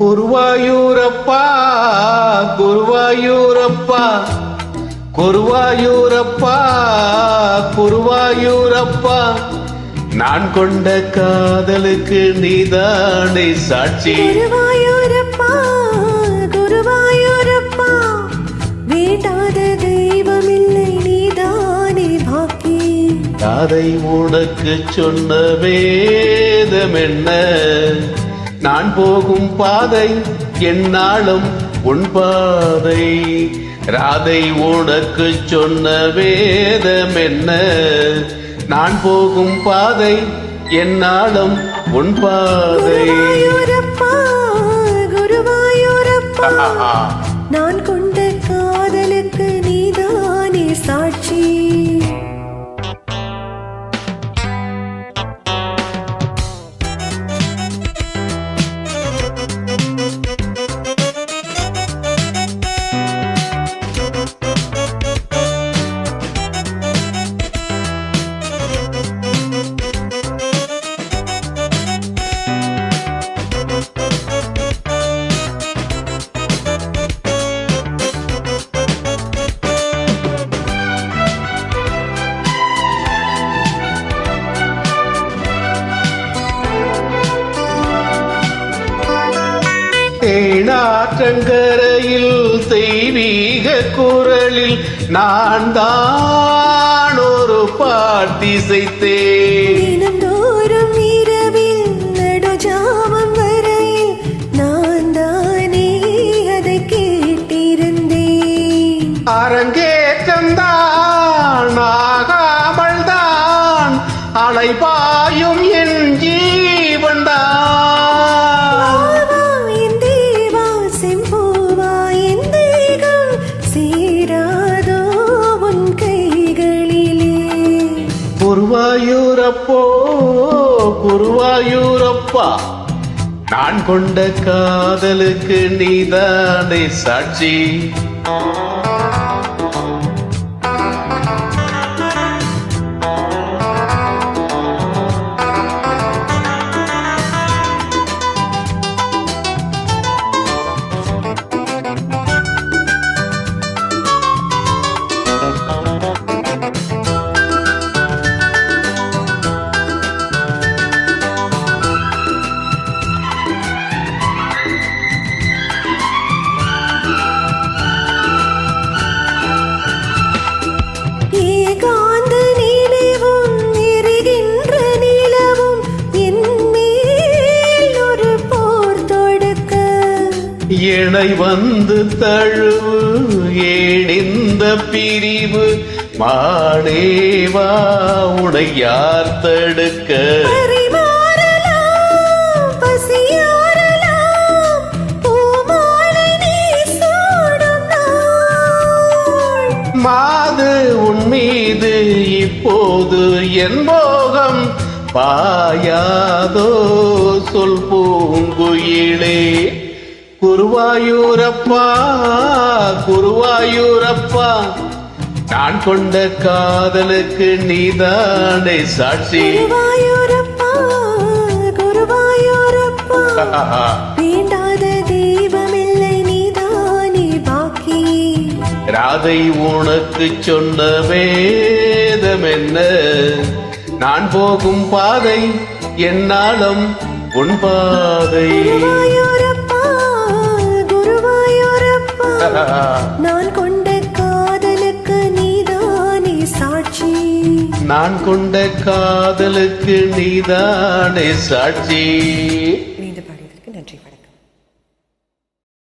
குருவாயூரப்பா குருவாயூரப்பா குருவாயூரப்பா குருவாயூரப்பா நான் கொண்ட காதலுக்கு நீதானே சாட்சி. குருவாயூரப்பா குருவாயூரப்பா வேண்டாத தெய்வமில்லை நீதானே பாக்கி. அதை உனக்கு சொன்ன வேதம் என்ன? நான் போகும் பாதை என்னாலும் உன் பாதை. ராதை உனக்கு சொன்ன வேதம் என்ன? நான் போகும் பாதை என்னாலும் உன் பாதை. குருவாயூரப்பா குருவாயூரப்பா நான் கொண்ட காதலுக்கு நீதானே சாட்சி. தேனாற்றங்கரையில் தெய்வீக குரலில் நான் தான் ஒரு பாட்டிசைத்தேன். தினந்தோறும் இரவில் நடுஜாமம் வரையில் நான் தானே அதை கேட்டிருந்தேன். அரங்கேற்றம்தான் ஆகாமல் தான் அலைபாயும் என் ஜீவன்தான். குருவாயூரப்போ குருவாயூரப்பா நான் கொண்ட காதலுக்கு நீதானே சாட்சி. இணை வந்து தழுவு ஏனிந்த பிரிவு மாடேவா உனை யார் தடுக்க? மாது உன் மீது இப்போது என் மோகம் பாயாதோ சொல் பூங்குயிலே. குருவாயூரப்பா குருவாயூரப்பா நான் கொண்ட காதலுக்கு நீதானே சாட்சி. குருவாயூரப்பா குருவாயூரப்பா வேண்டாத தெய்வமில்லை நீதானே பாக்கி. ராதை உனக்கு சொன்ன வேதம் என்ன? நான் போகும் பாதை என்னாலும் உன் பாதை. நான் கொண்ட காதலுக்கு நீதானே சாட்சி. நான் கொண்ட காதலுக்கு நீதானே சாட்சி.